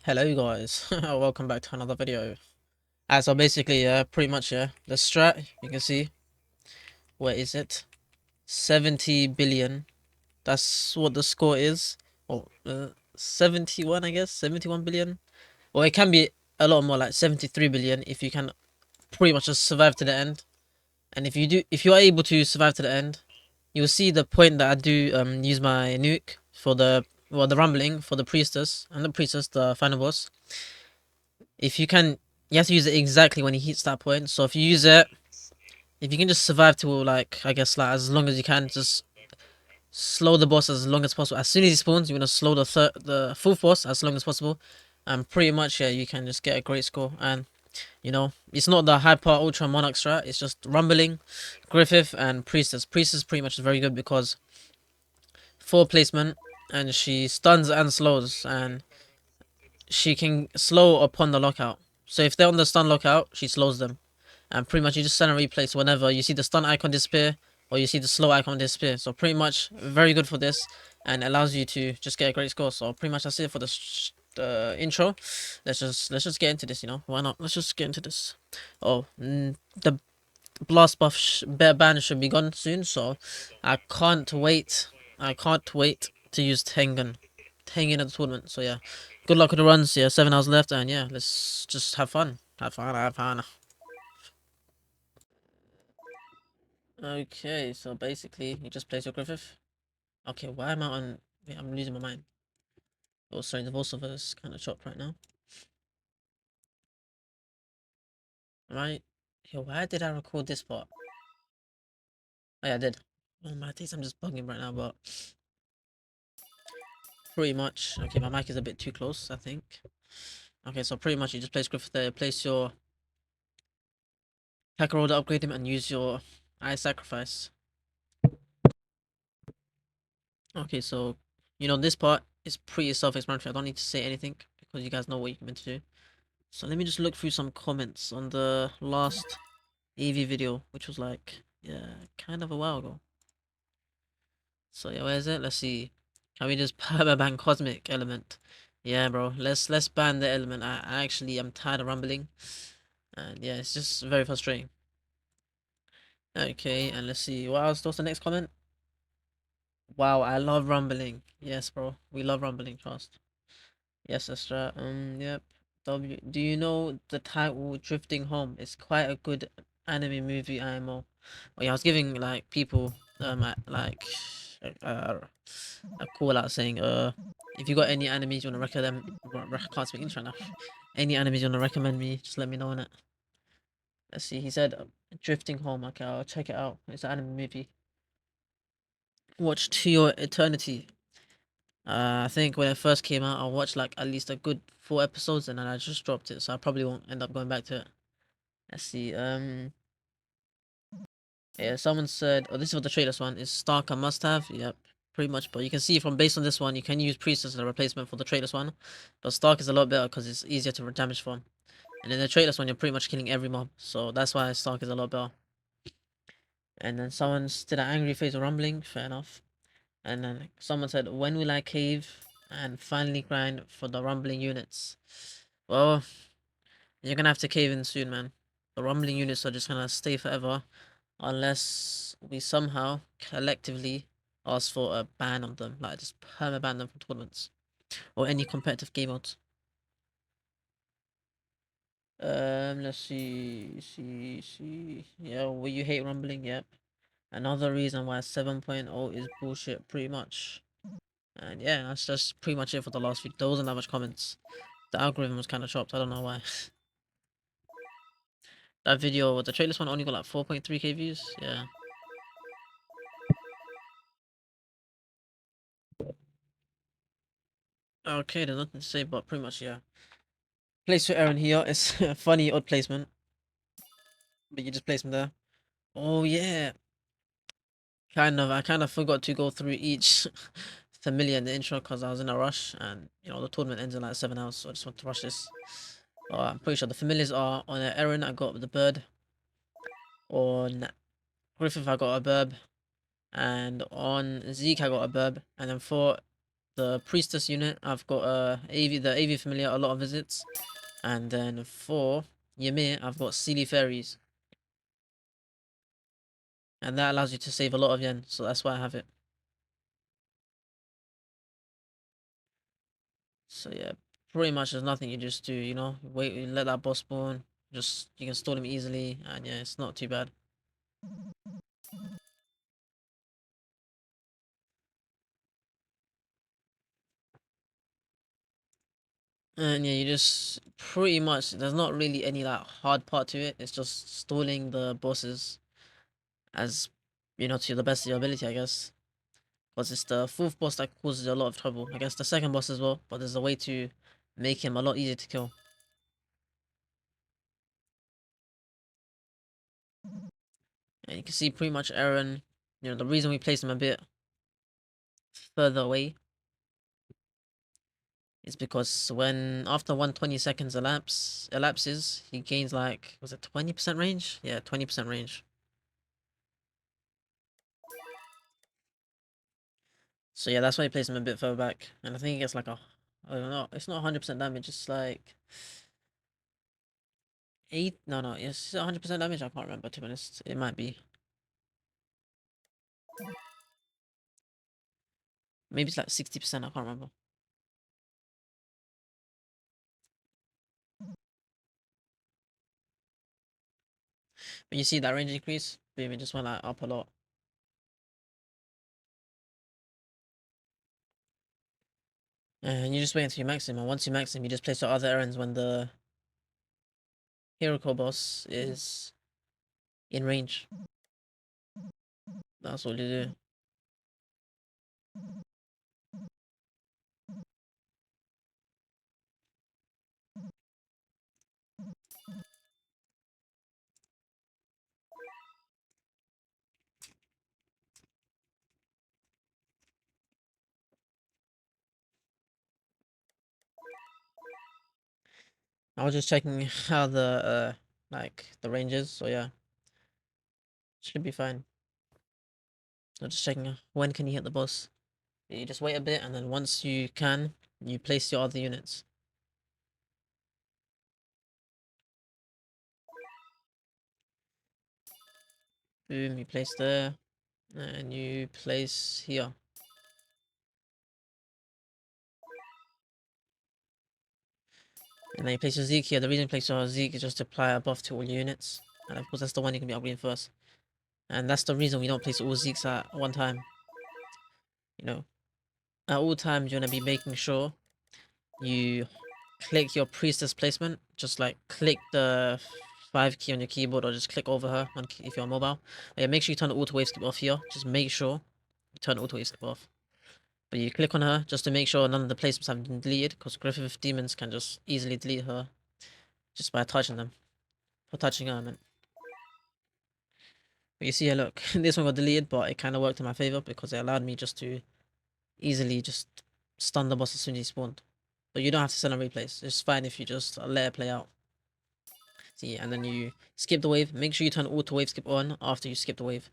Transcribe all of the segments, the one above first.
Hello guys, welcome back to another video. So basically, pretty much, the strat, you can see, where is it? 70 billion, that's what the score is. Well, 71, I guess, 71 billion. Or it can be a lot more, like 73 billion, if you can pretty much just survive to the end. And if you are able to survive to the end, you'll see the point that I do use my nuke for the rumbling for the priestess, and the final boss. If you can, you have to use it exactly when he hits that point. So if you use it, if you can just survive to, like, I guess, like, as long as you can, just slow the boss as long as possible. As soon as he spawns, you're gonna slow the fourth boss as long as possible, and pretty much, yeah, you can just get a great score. And it's not the hyper ultra monarch strat. It's just rumbling, Griffith, and priestess. Priestess pretty much is very good because full placement, and she stuns and slows, and she can slow upon the lockout. So if they're on the stun lockout, she slows them. And pretty much you just send and replace whenever you see the stun icon disappear or you see the slow icon disappear. So pretty much very good for this and allows you to just get a great score. So pretty much that's it for the intro. Let's just get into this. Why not? Let's just get into this. The blast buff ban should be gone soon, so I can't wait. I can't wait to use Tengen at the tournament. So yeah, good luck with the runs. Yeah, 7 hours left, and yeah, let's just have fun. Have fun. Have fun. Okay, so basically, you just place your Griffith. Okay, why am I on? Wait, I'm losing my mind. Oh, sorry, the voiceover is kind of chopped right now. Right? Yo, why did I record this part? Oh, yeah, I did. Oh, my days, I'm just bugging right now, but pretty much. Okay, my mic is a bit too close, I think. Okay, so pretty much you just place Griffith there, place your hacker roll to upgrade him, and use your Eye Sacrifice. Okay, so this part is pretty self-explanatory. I don't need to say anything because you guys know what you're meant to do. So let me just look through some comments on the last EV video, which was like, yeah, kind of a while ago. So yeah, where is it? Let's see. Can we just permaban cosmic element? Yeah, bro. Let's ban the element. I actually am tired of rumbling, and yeah, it's just very frustrating. Okay, and let's see what else. What's the next comment? Wow, I love rumbling. Yes, bro. We love rumbling. Trust. Yes, Astra. Yep. Do you know the title Drifting Home? It's quite a good anime movie IMO. Oh yeah, I was giving like people like uh, a call out saying if you got any animes you wanna recommend, can't speak English right now. Any animes you wanna recommend me, just let me know on it. Let's see. He said Drifting Home. Okay, I'll check it out. It's an anime movie. Watch To Your Eternity. I think when it first came out, I watched like at least a good 4 episodes, and then I just dropped it. So I probably won't end up going back to it. Let's see. Yeah, someone said, oh, this is what the trailers one is. Stark a must-have. Yep, pretty much. But you can see from based on this one, you can use Priest as a replacement for the trailers one. But Stark is a lot better because it's easier to damage from. And in the trailers one, you're pretty much killing every mob. So that's why Stark is a lot better. And then someone did an angry face of rumbling. Fair enough. And then someone said, when will I cave and finally grind for the rumbling units? Well, you're gonna have to cave in soon, man. The rumbling units are just gonna stay forever unless we somehow collectively ask for a ban on them, like just perma-ban them from tournaments or any competitive game modes. Let's see. Yeah, well, you hate rumbling, yep. Another reason why 7.0 is bullshit, pretty much. And yeah, that's just pretty much it for the last video. There wasn't that much comments. The algorithm was kind of chopped. I don't know why. That video, the trailers one only got like 4.3k views. Yeah. Okay, there's nothing to say, but pretty much, yeah. Place for Aaron here. It's a funny odd placement, but you just place him there. Oh yeah, I kind of forgot to go through each familiar in the intro because I was in a rush, and the tournament ends in like 7 hours, so I just want to rush this. I'm pretty sure the familiars are on Aaron. I got the bird. On Griffith, I got a burb, and on Zeke, I got a burb, and then for the Priestess unit, I've got the AV Familiar, a lot of visits. And then for Ymir, I've got Sealy Fairies. And that allows you to save a lot of yen, so that's why I have it. So yeah, pretty much there's nothing you just do, you know, wait, you let that boss spawn, just you can stall him easily, and yeah, it's not too bad. And yeah, you just pretty much there's not really any like hard part to it. It's just stalling the bosses as you know to the best of your ability, I guess. Because it's the fourth boss that causes you a lot of trouble. I guess the second boss as well, but there's a way to make him a lot easier to kill. And you can see pretty much Aaron, you know, the reason we placed him a bit further away is because when after 120 seconds elapses, he gains like was it 20% range? Yeah, 20% range. So yeah, that's why he plays him a bit further back. And I think he gets like a I don't know, it's not 100% damage, it's like 8 no it's 100% damage, I can't remember to be honest. It might be. Maybe it's like 60%, I can't remember. But you see that range increase? Boom, it just went like up a lot. And you just wait until you max him, and once you max him, you just place your other errands when the hero core boss is in range. That's all you do. I was just checking how the like the range is, so yeah, should be fine. I'm just checking when can you hit the boss. You just wait a bit, and then once you can, you place your other units. Boom, you place there, and you place here. And then you place your Zeke here. The reason you place your Zeke is just to apply a buff to all your units. And of course, that's the one you can be upgrading first. And that's the reason we don't place all Zeeks at one time. You know, at all times, you want to be making sure you click your priestess placement. Just like click the 5 key on your keyboard or just click over her on, if you're mobile. But yeah, make sure you turn the auto wave skip off here. Just make sure you turn the auto wave skip off. But you click on her just to make sure none of the placements have been deleted, because Griffith demons can just easily delete her just by touching them. For touching her, I meant. But you see here, look, this one got deleted, but it kind of worked in my favor because it allowed me just to easily just stun the boss as soon as he spawned. But you don't have to send a replays. It's fine if you just let it play out. See, and then you skip the wave. Make sure you turn auto wave skip on after you skip the wave.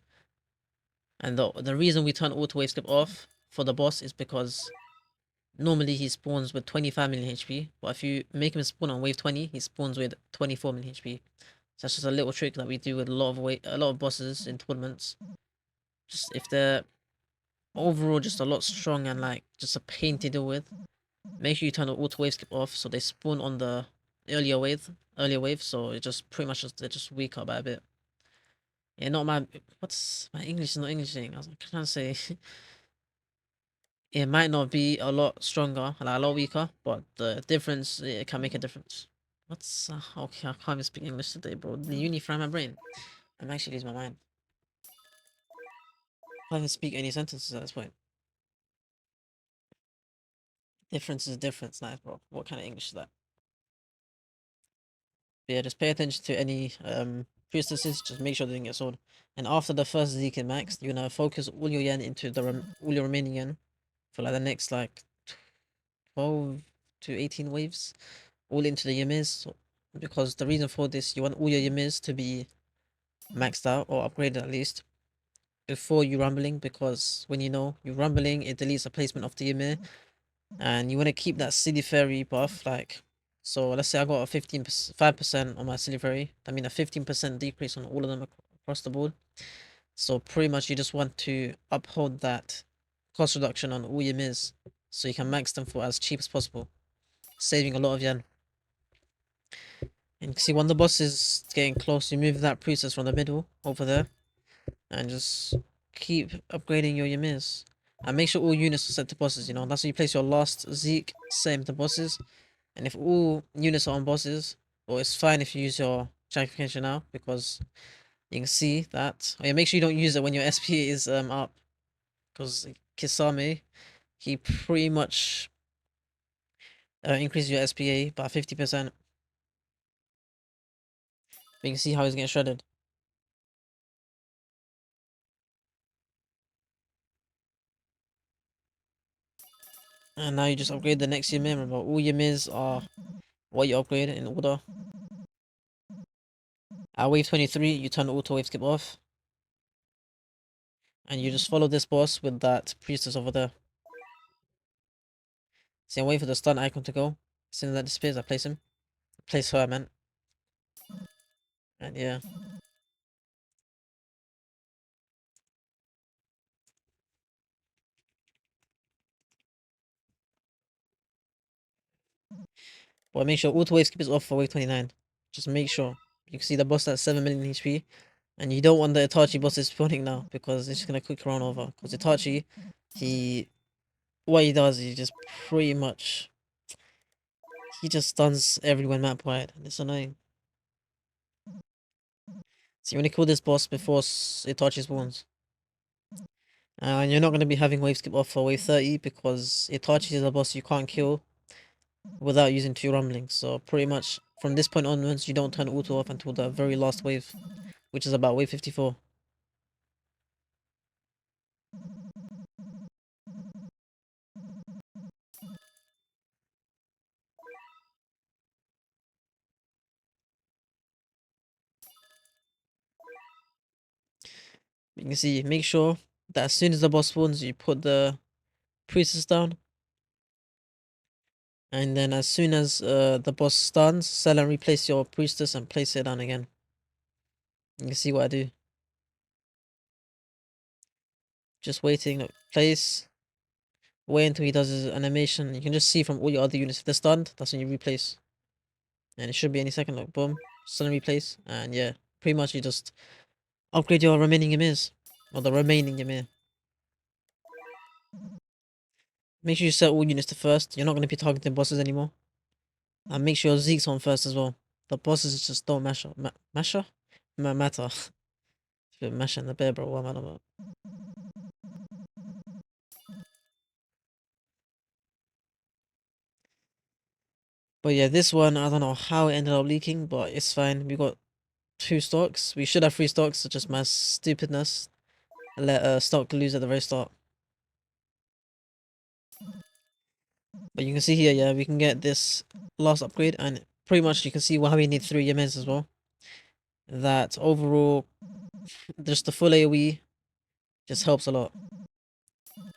And the reason we turn auto wave skip off for the boss is because normally he spawns with 25 million HP, but if you make him spawn on wave 20, he spawns with 24 million HP. So that's just a little trick that we do with a lot of bosses in tournaments. Just if they're overall just a lot strong and like just a pain to deal with, make sure you turn the auto wave skip off so they spawn on the earlier wave, so it just pretty much they're just weaker by a bit. Yeah, not my what's my English is not Englishing. I was like, trying to say it might not be a lot stronger, like a lot weaker, but the difference it can make a difference. What's okay? I can't even speak English today, bro. The uni fry my brain. I'm actually losing my mind. I can't even speak any sentences at this point. Difference is difference, nice, bro. What kind of English is that? But yeah, just pay attention to any priestesses. Just make sure they didn't get sold. And after the first Zeke and max, you're gonna focus all your yen into all your remaining yen for like the next like 12 to 18 waves, all into the Yimiz. Because the reason for this, you want all your Yimiz to be maxed out or upgraded at least before you rumbling. Because when you know you're rumbling, it deletes the placement of the Ymir, And you want to keep that silly fairy buff, like, so let's say I got a 5% on my silly fairy. I mean a 15% decrease on all of them across the board. So pretty much you just want to uphold that cost reduction on all your mirs, so you can max them for as cheap as possible, saving a lot of yen. And you can see when the boss is getting close, you move that priestess from the middle over there, and just keep upgrading your Ymirs. And make sure all units are set to bosses, you know, that's where you place your last Zeke, same to bosses. And if all units are on bosses, well, it's fine if you use your Sanctification now, because you can see that. Oh yeah, make sure you don't use it when your SP is up, because Kisame, he pretty much increases your SPA by 50%. You can see how he's getting shredded. And now you just upgrade the next Ymir. Remember, all Ymirs are what you upgrade in order. At wave 23, you turn the auto wave skip off. And you just follow this boss with that priestess over there. See, I'm waiting for the stun icon to go. As soon as that disappears, I place him. Place her, I meant. And yeah. But make sure auto wave skip is off for wave 29. Just make sure. You can see the boss at 7 million HP. And you don't want the Itachi bosses spawning now, because it's just gonna quick run over. Because Itachi, what he does, he just pretty much, he just stuns everyone map wide, and it's annoying. So you want to kill this boss before Itachi spawns. And you're not going to be having wave skip off for wave 30, because Itachi is a boss you can't kill without using 2 rumblings. So pretty much from this point onwards, you don't turn auto off until the very last wave, which is about wave 54. You can see, make sure that as soon as the boss spawns, you put the priestess down. And then as soon as the boss stuns, sell and replace your priestess and place it down again. You can see what I do. Just waiting, look, place. Wait until he does his animation. You can just see from all your other units, if they're stunned, that's when you replace. And it should be any second, look, boom. Sudden replace. And yeah, pretty much you just upgrade your remaining Ymirs. Or the remaining Ymir. Make sure you set all units to first. You're not going to be targeting bosses anymore. And make sure your Zeke's on first as well. The bosses just don't matter. Matter. It's a bit masher in the bear, bro. What am I about? But yeah, this one, I don't know how it ended up leaking, but it's fine. We got 2 stocks. We should have 3 stocks, so just my stupidness. Let a stock lose at the very start. But you can see here, yeah, we can get this last upgrade, and pretty much you can see how we need 3 Ymers as well. That overall, just the full AoE just helps a lot.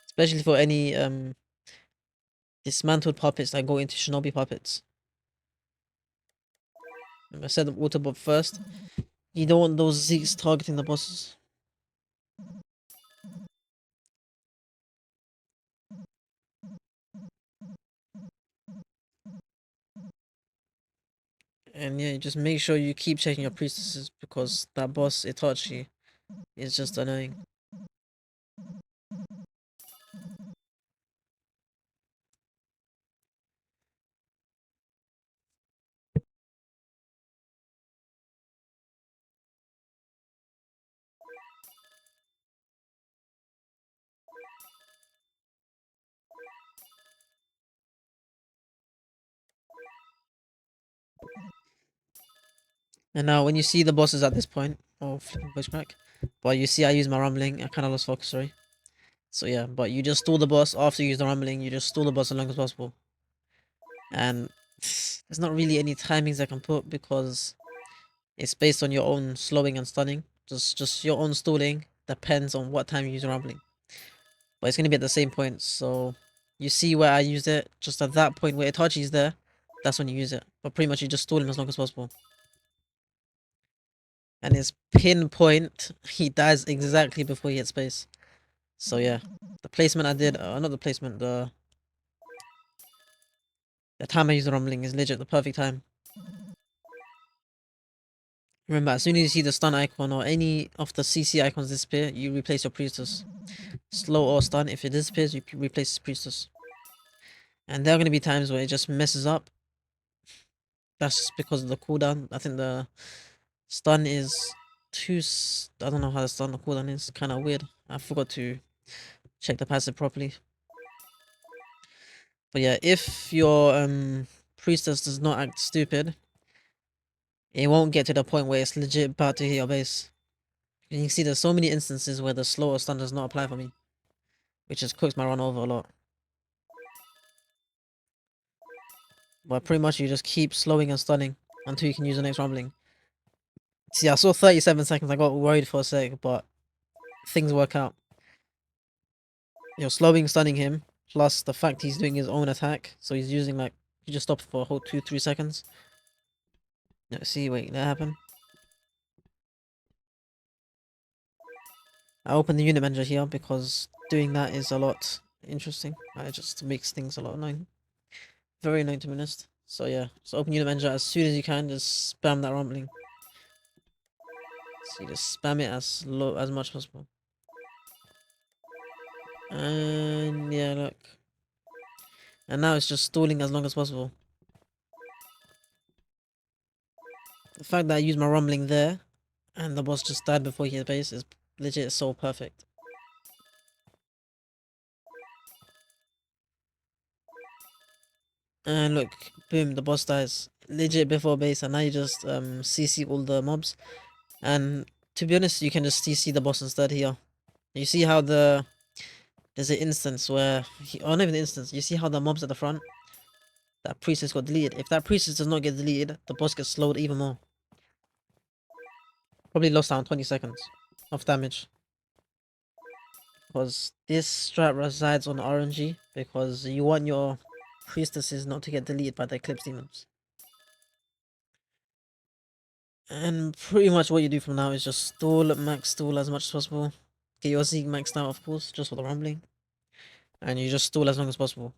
Especially for any dismantled puppets that go into shinobi puppets. I set them auto bob first. You don't want those Zeeks targeting the bosses. And yeah, just make sure you keep checking your priestesses, because that boss Itachi is just annoying. And now when you see the bosses at this point, oh flipping voice crack. But you see I use my rumbling, I kinda lost focus, sorry. So yeah, but you just stall the boss after you use the rumbling, you just stall the boss as long as possible. And there's not really any timings I can put, because it's based on your own slowing and stunning. Just your own stalling depends on what time you use rumbling. But it's gonna be at the same point, so You see where I used it? Just at that point where Itachi's there, that's when you use it. But pretty much you just stall him as long as possible. And his pinpoint, he dies exactly before he hits space. So yeah, the placement I did, not the placement, the time I used the rumbling is legit the perfect time. Remember, as soon as you see the stun icon or any of the CC icons disappear, you replace your priestess. Slow or stun, if it disappears, you replace priestess. And there are going to be times where it just messes up. That's just because of the cooldown. I think the stun is too... I don't know how the stun the cooldown is. Kind of weird. I forgot to check the passive properly. But yeah, if your priestess does not act stupid, it won't get to the point where it's legit about to hit your base. You can see there's so many instances where the slow or stun does not apply for me, which just cooks my run over a lot. But pretty much you just keep slowing and stunning until you can use the next rumbling. See, I saw 37 seconds, I got worried for a sec, but things work out. You're slowing, stunning him, plus the fact he's doing his own attack, so he's using like, you just stop for a whole 2-3 seconds. No, see, wait, that happened. I opened the unit manager here because doing that is a lot interesting. It just makes things a lot annoying. Very annoying to be honest. So yeah, just open unit manager as soon as you can, just spam that rumbling. So you just spam it as much as possible. And yeah, look. And now it's just stalling as long as possible. The fact that I used my rumbling there, and the boss just died before he hit base is legit so perfect. And look, boom, the boss dies legit before base, and now you just CC all the mobs. And to be honest, you can just CC the boss instead here. You see how there's an instance where oh, not even an instance. You see how the mobs at the front, that priestess got deleted. If that priestess does not get deleted, the boss gets slowed even more. Probably lost down 20 seconds of damage. Because this strat resides on RNG, because you want your priestesses not to get deleted by the Eclipse demons. And pretty much what you do from now is just max stall as much as possible. Get your Zeke maxed out, of course, just for the rumbling. And you just stall as long as possible.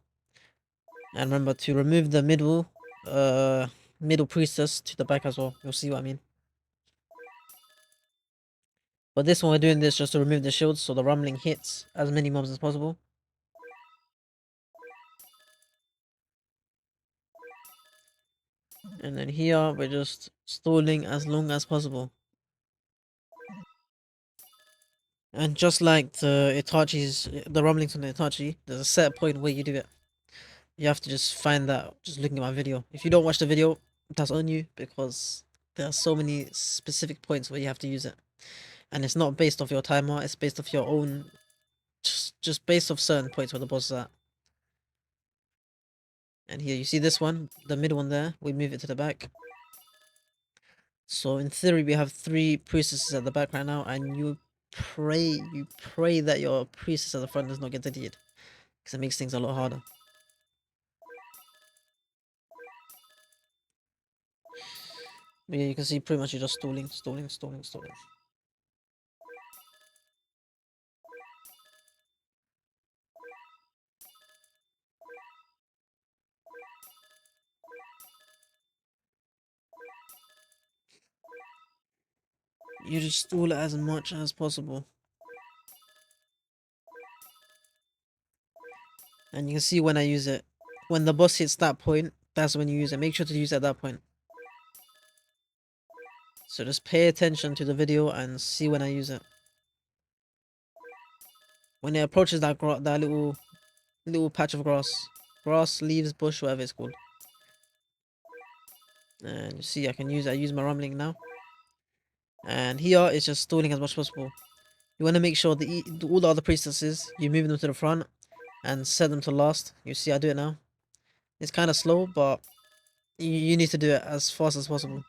And remember to remove the middle priestess to the back as well. You'll see what I mean. But this one, we're doing this just to remove the shields so the rumbling hits as many mobs as possible. And then here, we're just stalling as long as possible. And just like the rumblings on the Itachi, there's a set point where you do it. You have to just find that just looking at my video. If you don't watch the video, that's on you, because there are so many specific points where you have to use it. And it's not based off your timer, it's based off your own, just based off certain points where the boss is at. And here, you see this one, the middle one there, we move it to the back. So in theory, we have 3 priestesses at the back right now, and you pray that your priestess at the front does not get deleted, because it makes things a lot harder. But yeah, you can see pretty much you're just stalling. You just stall it as much as possible. And you can see when I use it. When the boss hits that point, that's when you use it. Make sure to use it at that point. So just pay attention to the video and see when I use it. When it approaches that little patch of grass, leaves, bush, whatever it's called. And you see, I use my rumbling now. And here it's just stalling as much as possible. You want to make sure that all the other priestesses, you move them to the front and set them to last. You see, I do it now. It's kind of slow, but you need to do it as fast as possible.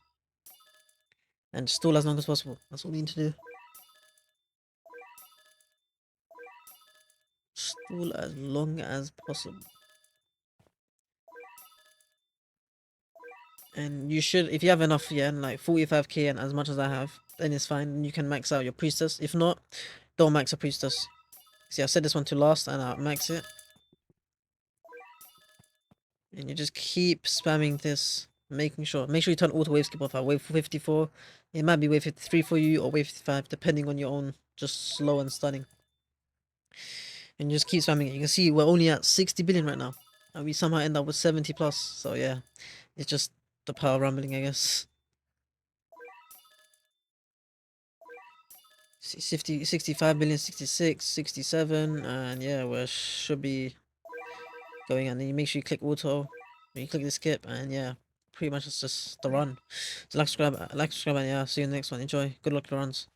And stall as long as possible. That's all you need to do. stall as long as possible. And you should, if you have enough, yeah, and like 45k and as much as I have, then it's fine. You can max out your priestess. If not, don't max a priestess. See, I set this one to last and I'll max it. And you just keep spamming this, make sure you turn auto wave skip off at wave 54. It might be wave 53 for you or wave 55, depending on your own, just slow and stunning. And you just keep spamming it. You can see we're only at 60 billion right now. And we somehow end up with 70 plus. So yeah, it's just the power rumbling, I guess. 65 billion, 66, 67, and yeah, we should be going. And then you make sure you click auto, you click the skip, and yeah, pretty much it's just the run. So like, subscribe, and yeah, see you in the next one. Enjoy. Good luck to the runs.